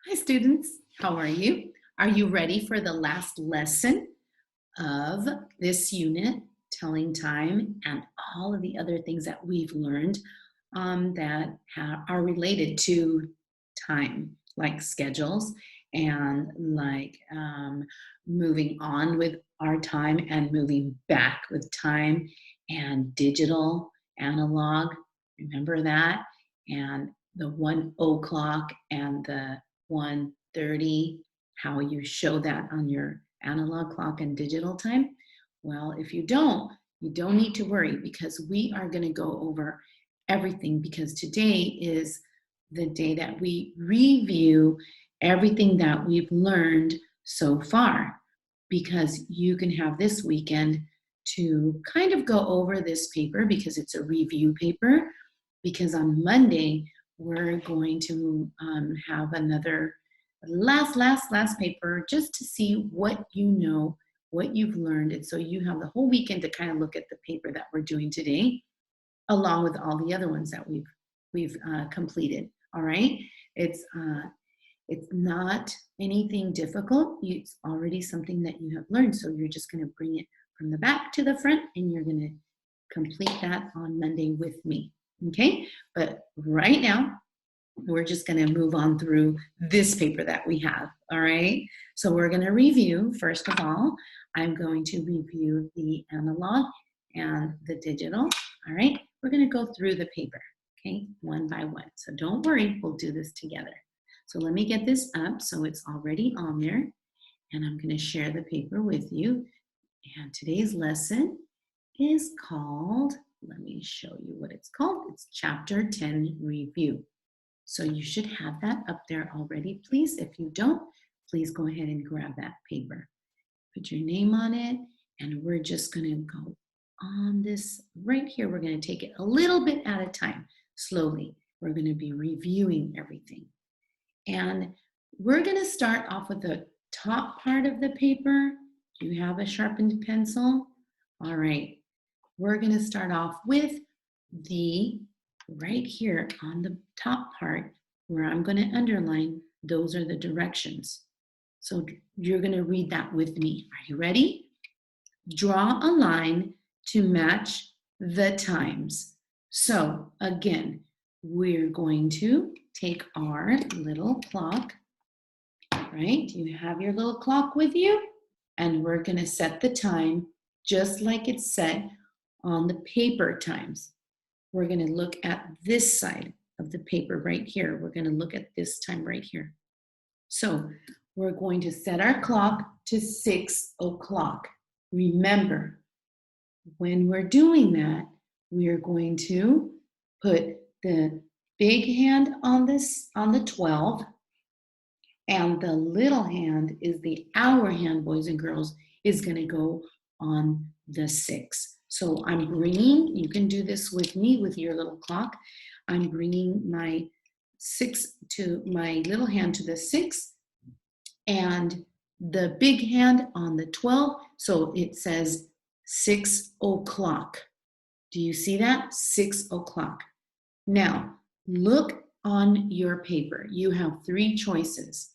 Hi, students. How are you? Are you ready for the last lesson of this unit, telling time, and all of the other things that we've learned that are related to time, like schedules and like moving on with our time and moving back with time and digital, analog. Remember that? And the 1 o'clock and the 1:30, how you show that on your analog clock and digital time? Well, if you don't need to worry because we are going to go over everything because today is the day that we review everything that we've learned so far because you can have this weekend to kind of go over this paper because it's a review paper because on Monday we're going to have another last paper just to see what you know, what you've learned. And so you have the whole weekend to kind of look at the paper that we're doing today, along with all the other ones that we've completed. All right, it's not anything difficult. It's already something that you have learned. So you're just going to bring it from the back to the front, and you're going to complete that on Monday with me. Okay, but right now we're just going to move on through this paper that we have. All right, so we're going to review. First of all, I'm going to review the analog and the digital. All right, we're going to go through the paper, okay, one by one. So don't worry, we'll do this together. So let me get this up so it's already on there, and I'm going to share the paper with you. And today's lesson is called, let me show you what it's called. It's Chapter 10 Review. So you should have that up there already, please. If you don't, please go ahead and grab that paper. Put your name on it, and we're just going to go on this right here. We're going to take it a little bit at a time, slowly. We're going to be reviewing everything. And we're going to start off with the top part of the paper. Do you have a sharpened pencil? All right. We're going to start off with the right here on the top part where I'm going to underline. Those are the directions. So you're going to read that with me. Are you ready? Draw a line to match the times. So again, we're going to take our little clock, right? You have your little clock with you, and we're going to set the time just like it's set on the paper times. We're going to look at this side of the paper right here. We're going to look at this time right here. So we're going to set our clock to 6 o'clock. Remember, when we're doing that, we are going to put the big hand on the 12, and the little hand is the hour hand, boys and girls, is going to go on the 6. So I'm bringing, you can do this with me with your little clock. I'm bringing my little hand to the 6 and the big hand on the 12. So it says 6 o'clock. Do you see that? 6 o'clock. Now, look on your paper. You have 3 choices.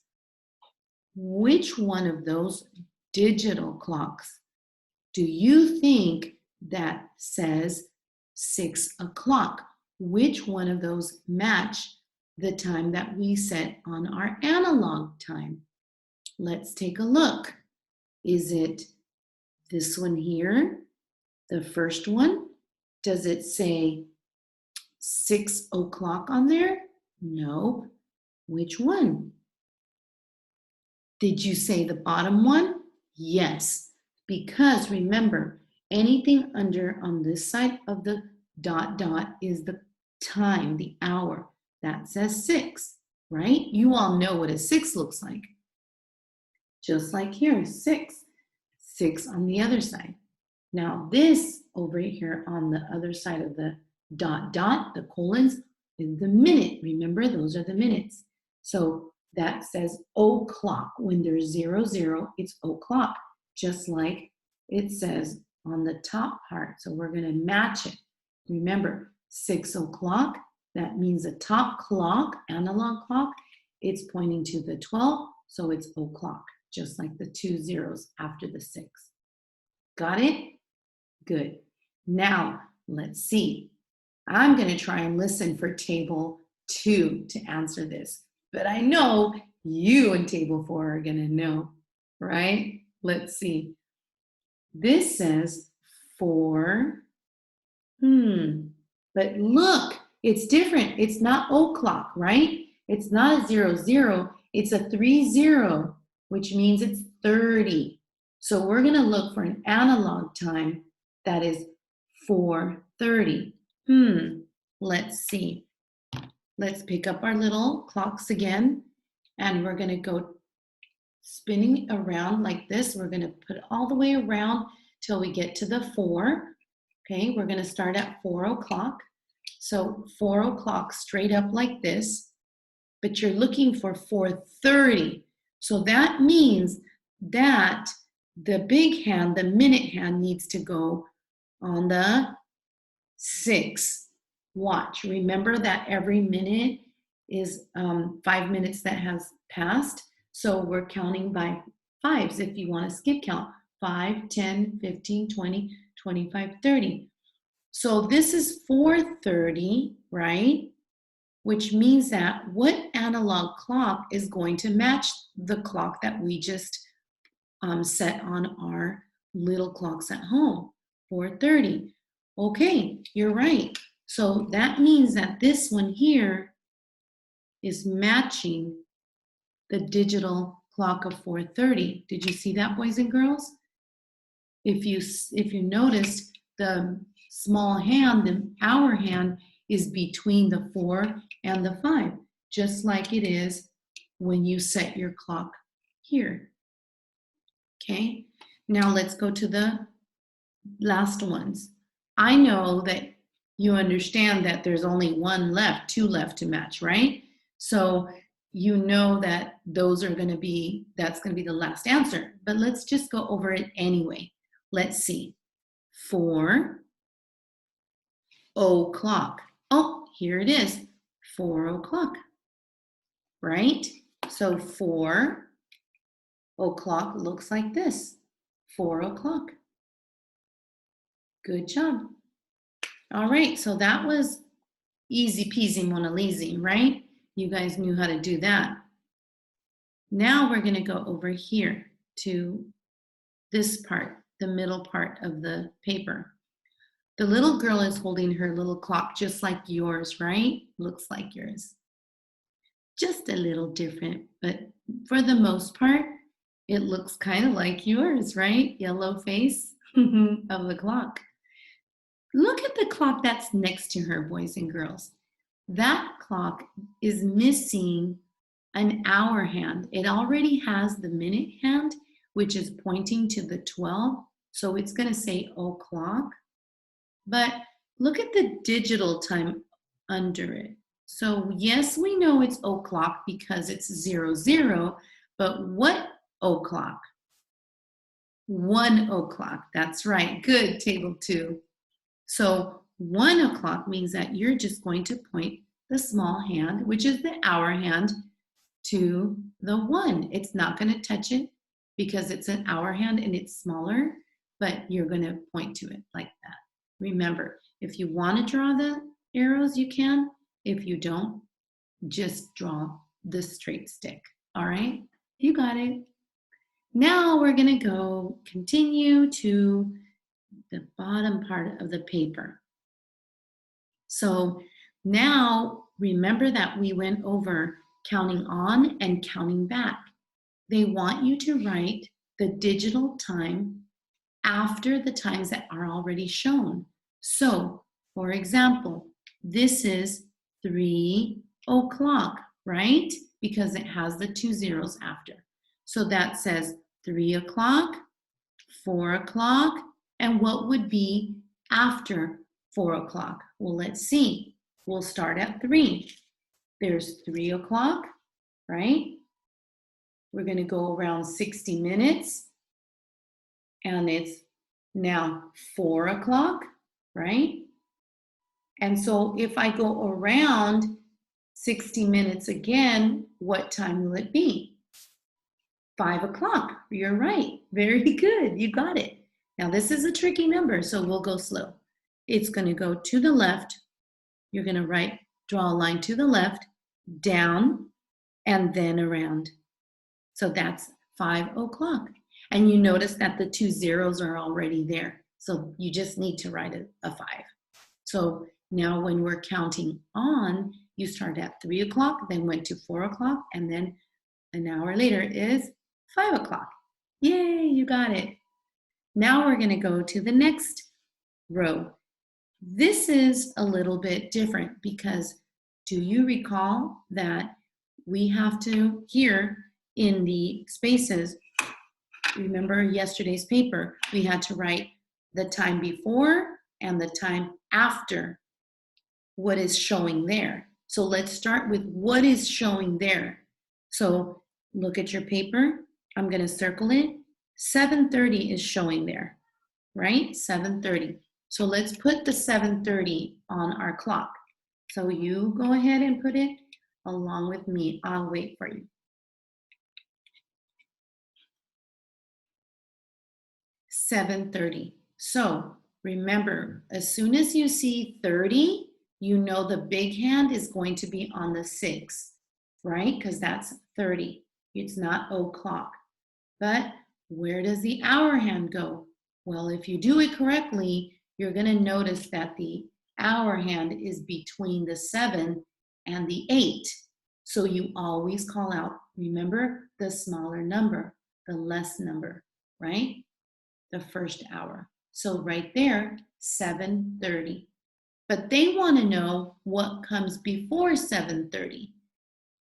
Which one of those digital clocks do you think that says 6 o'clock? Which one of those match the time that we set on our analog time? Let's take a look. Is it this one here, the first one? Does it say 6 o'clock on there? No. Which one? Did you say the bottom one? Yes, because remember, anything under on this side of the dot is the time, the hour. That says 6, right? You all know what a 6 looks like. Just like here, 6. 6 on the other side. Now this over here on the other side of the dot, the colons, is the minute. Remember, those are the minutes. So that says o'clock. When there's 00, it's o'clock, just like it says on the top part. So we're going to match it. Remember, 6 o'clock, that means the top clock, analog clock, It's pointing to the 12, so it's o'clock, just like the 2 zeros after the 6. Got it? Good. Now, let's see. I'm going to try and listen for table 2 to answer this. But I know you in table 4 are going to know, right? Let's see. This says 4. But look, it's different. It's not o'clock, right? It's not a 0, 0. It's a 3, 0, which means it's 30. So we're going to look for an analog time that is 4:30. Let's see. Let's pick up our little clocks again, and we're going to go spinning around like this. We're going to put it all the way around till we get to the 4. Okay, we're going to start at 4 o'clock. So 4 o'clock straight up like this, but you're looking for 4:30. So that means that the big hand, the minute hand, needs to go on the 6. Watch. Remember that every minute is 5 minutes that has passed. So we're counting by 5s if you want to skip count. 5, 10, 15, 20, 25, 30. So this is 4:30, right? Which means that what analog clock is going to match the clock that we just set on our little clocks at home, 4:30. Okay, you're right. So that means that this one here is matching the digital clock of 4:30. Did you see that, boys and girls? If you noticed, the small hand, the hour hand, is between the 4 and the 5, just like it is when you set your clock here. Okay, now let's go to the last ones. I know that you understand that there's only 1 left, 2 left to match, right? So you know that that's going to be the last answer, but let's just go over it anyway. Let's see. 4 o'clock. Oh, here it is. 4 o'clock, right? So 4 o'clock looks like this. 4 o'clock. Good job. All right, so that was easy peasy Mona Lisa, right? You guys knew how to do that. Now we're going to go over here to this part, the middle part of the paper. The little girl is holding her little clock just like yours, right? Looks like yours. Just a little different, but for the most part, it looks kind of like yours, right? Yellow face of the clock. Look at the clock that's next to her, boys and girls. That clock is missing an hour hand. It already has the minute hand, which is pointing to the 12. So it's going to say o'clock. But look at the digital time under it. So yes, we know it's o'clock because it's 00, but what o'clock? 1 o'clock. That's right. Good, table 2. So 1 o'clock means that you're just going to point the small hand, which is the hour hand, to the 1. It's not going to touch it because it's an hour hand and it's smaller, but you're going to point to it like that. Remember, if you want to draw the arrows, you can. If you don't, just draw the straight stick. All right? You got it. Now we're going to continue to the bottom part of the paper. So now remember that we went over counting on and counting back. They want you to write the digital time after the times that are already shown. So, for example, this is 3 o'clock, right? Because it has the 2 zeros after. So that says 3 o'clock, 4 o'clock, and what would be after 4 o'clock? Well, let's see. We'll start at 3. There's 3 o'clock, right? We're going to go around 60 minutes. And it's now 4 o'clock, right? And so if I go around 60 minutes again, what time will it be? 5 o'clock. You're right. Very good. You got it. Now, this is a tricky number, so we'll go slow. It's going to go to the left. You're going to draw a line to the left, down, and then around. So that's 5 o'clock. And you notice that the 2 zeros are already there. So you just need to write a 5. So now when we're counting on, you start at 3 o'clock, then went to 4 o'clock, and then an hour later is 5 o'clock. Yay, you got it. Now we're going to go to the next row. This is a little bit different because do you recall that we have to, here in the spaces, remember yesterday's paper, we had to write the time before and the time after what is showing there. So let's start with what is showing there. So look at your paper. I'm going to circle it. 7:30 is showing there, right? 7:30. So let's put the 7:30 on our clock. So you go ahead and put it along with me. I'll wait for you. 7:30. So remember, as soon as you see 30, you know the big hand is going to be on the 6, right? Because that's 30. It's not o'clock. But where does the hour hand go? Well, if you do it correctly, you're going to notice that the hour hand is between the 7 and the 8. So you always call out, remember, the smaller number, the less number, right? The first hour. So right there, 7:30. But they want to know what comes before 7:30.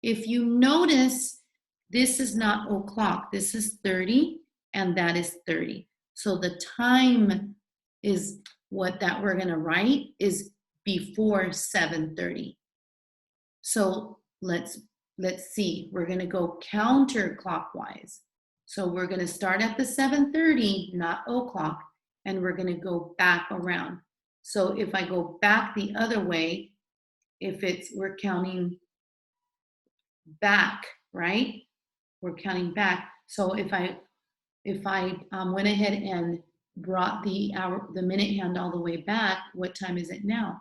If you notice, this is not o'clock. This is 30, and that is 30. So the time is what that we're going to write is before 7:30. So let's see. We're going to go counterclockwise. So we're going to start at the 7:30, not o'clock, and we're going to go back around. So if I go back the other way, we're counting back, right? We're counting back. So if I went ahead and brought the minute hand all the way back, what time is it now?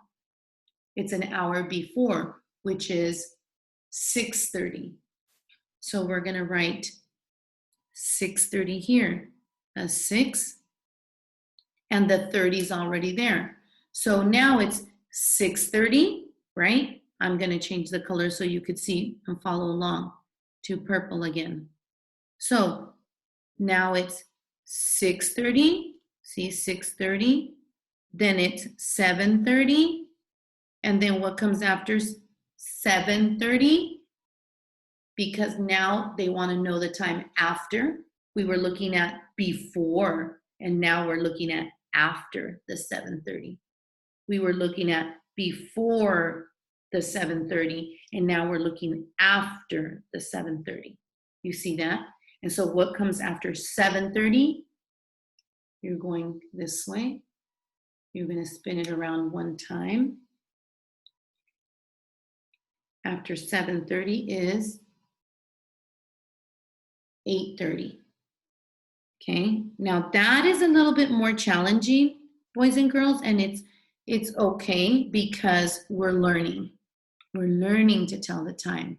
It's an hour before, which is 6:30. So we're going to write 6:30 here, a 6, and the 30 is already there. So now it's 6:30, right? I'm going to change the color so you could see and follow along to purple again. So now it's 6:30, see 6:30, then it's 7:30, and then what comes after 7:30? Because now they want to know the time after. We were looking at before, and now we're looking at after the 7:30. We were looking at before the 7:30, and now we're looking after the 7:30. You see that? And so what comes after 7:30? You're going this way. You're going to spin it around one time. After 7:30 is 8:30. Okay, now that is a little bit more challenging, boys and girls, and it's okay because we're learning. We're learning to tell the time.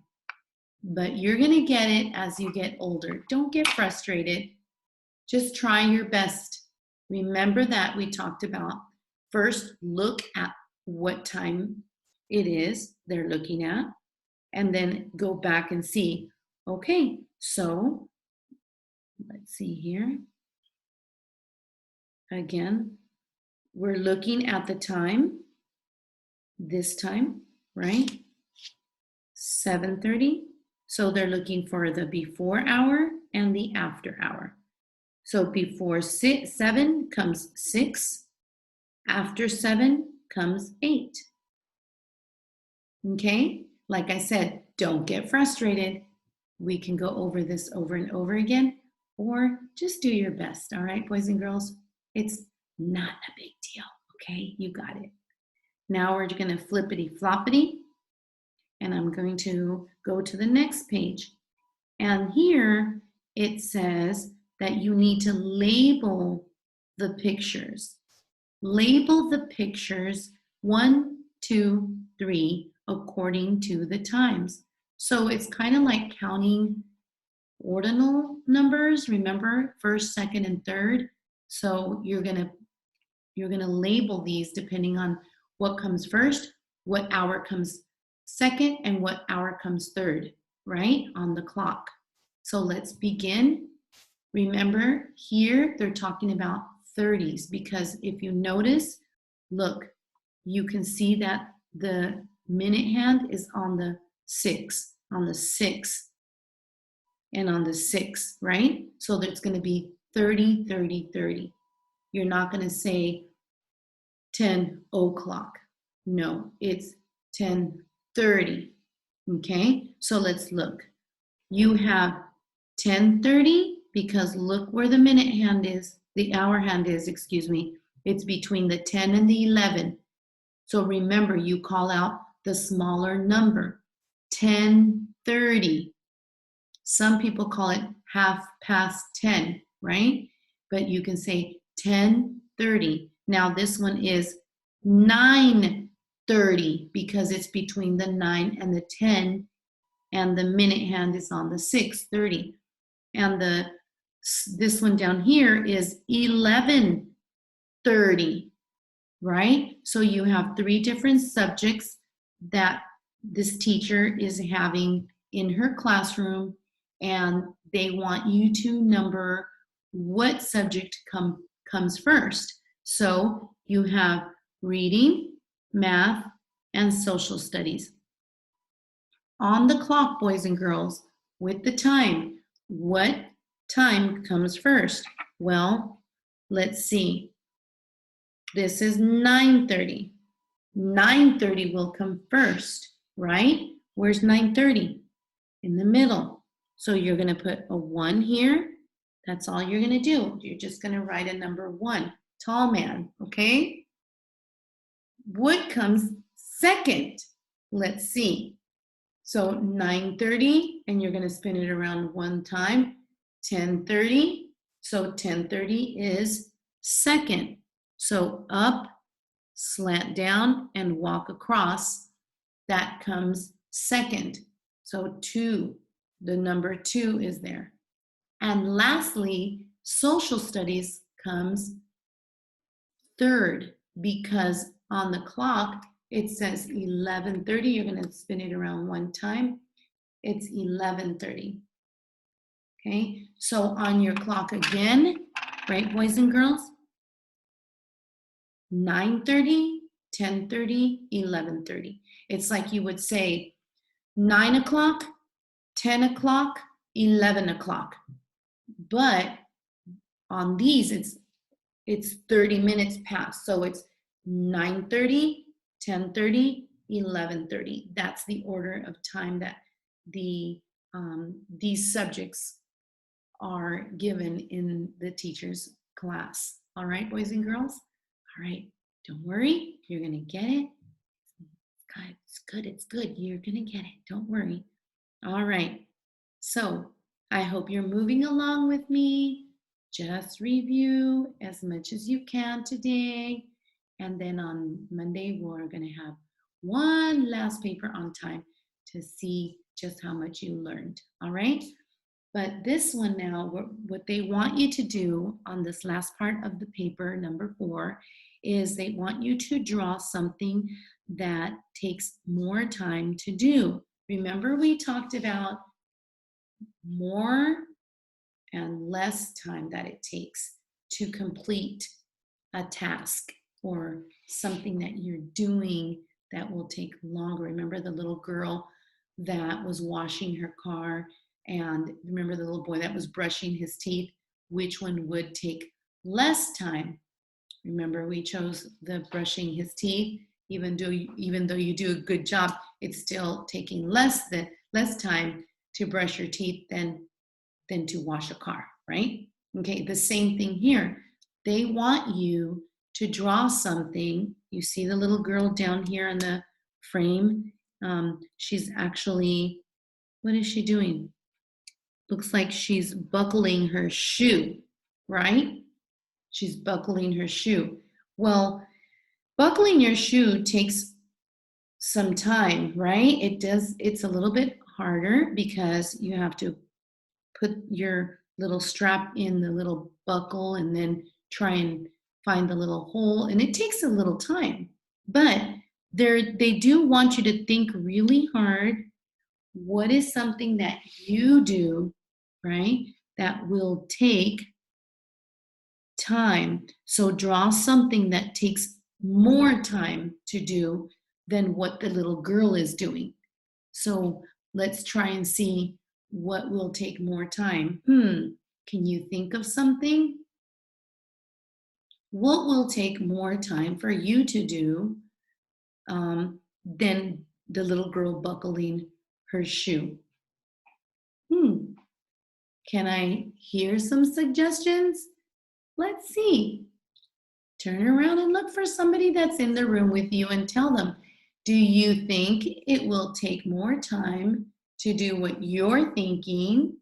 But you're going to get it as you get older. Don't get frustrated. Just try your best. Remember that we talked about first look at what time it is they're looking at, and then go back and see, okay, so let's see here. Again, we're looking at the time, this time, right? 7:30. So they're looking for the before hour and the after hour. So before 7 comes 6. After 7 comes 8. Okay? Like I said, don't get frustrated. We can go over this over and over again, or just do your best. All right, boys and girls? It's not a big deal. Okay? You got it. Now we're going to flippity floppity. And I'm going to go to the next page. And here it says that you need to label the pictures. Label the pictures 1, 2, 3 according to the times. So it's kind of like counting ordinal numbers. Remember, first, second, and third. So you're gonna label these depending on what comes first, what hour comes second, and what hour comes third, right, on the clock. So let's begin. Remember, here they're talking about 30s because if you notice, look, you can see that the minute hand is on the 6, and on the 6, right? So there's going to be 30, 30, 30. You're not going to say 10 o'clock. No, it's 10:30. Okay, so let's look. You have 10:30 because look where the minute hand is, the hour hand is, excuse me. It's between the 10 and the 11. So remember, you call out the smaller number, 10:30. Some people call it 10:30, right? But you can say 10:30. Now this one is 9:30 because it's between the 9 and the 10, and the minute hand is on the 6:30. And this one down here is 11:30, right? So you have 3 different subjects that this teacher is having in her classroom, and they want you to number what subject comes first. So you have reading, math, and social studies. On the clock, boys and girls, with the time, what time comes first? Well, let's see. This is 9:30. 9:30 will come first, right? Where's 9:30? In the middle. So you're going to put a 1 here. That's all you're going to do. You're just going to write a number 1. Tall man, okay? What comes second? Let's see. So 9:30, and you're going to spin it around 1 time. 10:30. So 10:30 is second. So up, slant down, and walk across. That comes second. So 2, the number 2 is there. And lastly, social studies comes third because on the clock it says 11:30. You're going to spin it around 1 time. It's 11:30. Okay, so on your clock again, right, boys and girls? 9:30, 10:30, 11:30. It's like you would say 9 o'clock, 10 o'clock, 11 o'clock. But on these, it's 30 minutes past. So it's 9:30, 10:30, 11:30. That's the order of time that these subjects are given in the teacher's class. All right, boys and girls? All right, don't worry, you're gonna get it. It's good, it's good, you're gonna get it, don't worry. All right, so I hope you're moving along with me. Just review as much as you can today. And then on Monday, we're gonna have one last paper on time to see just how much you learned, all right? But this one now, what they want you to do on this last part of the paper, number 4, is they want you to draw something that takes more time to do. Remember we talked about more and less time that it takes to complete a task or something that you're doing that will take longer. Remember the little girl that was washing her car, and remember the little boy that was brushing his teeth? Which one would take less time? Remember we chose the brushing his teeth. Even though you do a good job, it's still taking less time to brush your teeth than to wash a car, right? Okay, the same thing here. They want you to draw something. You see the little girl down here in the frame She's actually, what is she doing? Looks like she's buckling her shoe, right? She's buckling her shoe. Well, buckling your shoe takes some time, right? It's a little bit harder because you have to put your little strap in the little buckle and then try and find the little hole. And it takes a little time. But they do want you to think really hard. What is something that you do, right, that will take time? So draw something that takes more time to do than what the little girl is doing. So let's try and see what will take more time. Can you think of something? What will take more time for you to do than the little girl buckling her shoe? Hmm. Can I hear some suggestions? Let's see. Turn around and look for somebody that's in the room with you and tell them, do you think it will take more time to do what you're thinking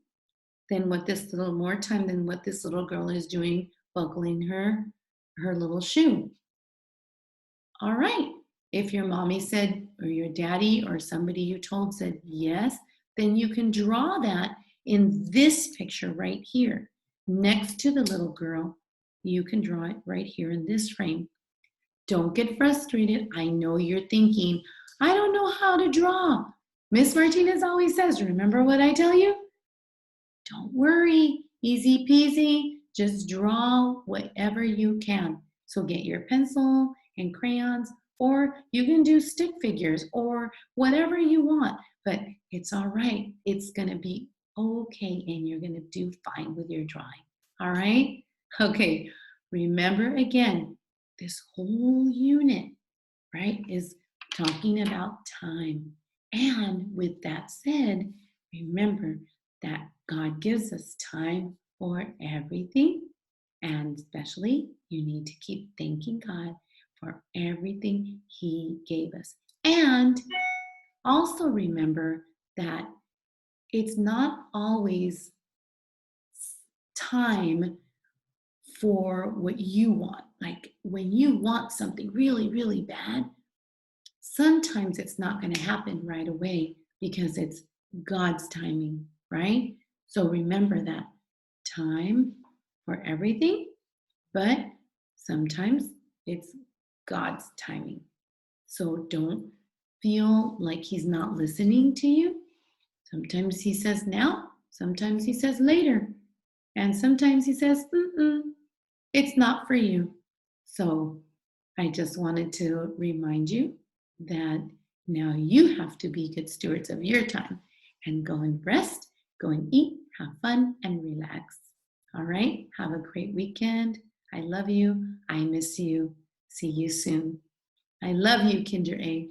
than what this little girl is doing, buckling her little shoe? All right. If your mommy said, or your daddy, or somebody you told said yes, then you can draw that in this picture right here next to the little girl. You can draw it right here in this frame. Don't get frustrated. I know you're thinking, I don't know how to draw. Miss Martinez always says, remember what I tell you? Don't worry, easy peasy. Just draw whatever you can. So get your pencil and crayons, or you can do stick figures or whatever you want, but it's all right. It's gonna be okay and you're gonna do fine with your drawing. All right? Okay, remember again, this whole unit, right, is talking about time. And with that said, remember that God gives us time for everything. And especially, you need to keep thanking God for everything He gave us. And also remember that it's not always time for what you want. Like when you want something really, really bad, sometimes it's not going to happen right away because it's God's timing, right? So remember that time for everything, but sometimes it's God's timing. So don't feel like He's not listening to you. Sometimes He says now, sometimes He says later, and sometimes He says, it's not for you. So I just wanted to remind you that now you have to be good stewards of your time and go and rest, go and eat, have fun, and relax. All right? Have a great weekend. I love you. I miss you. See you soon. I love you, Kinder A.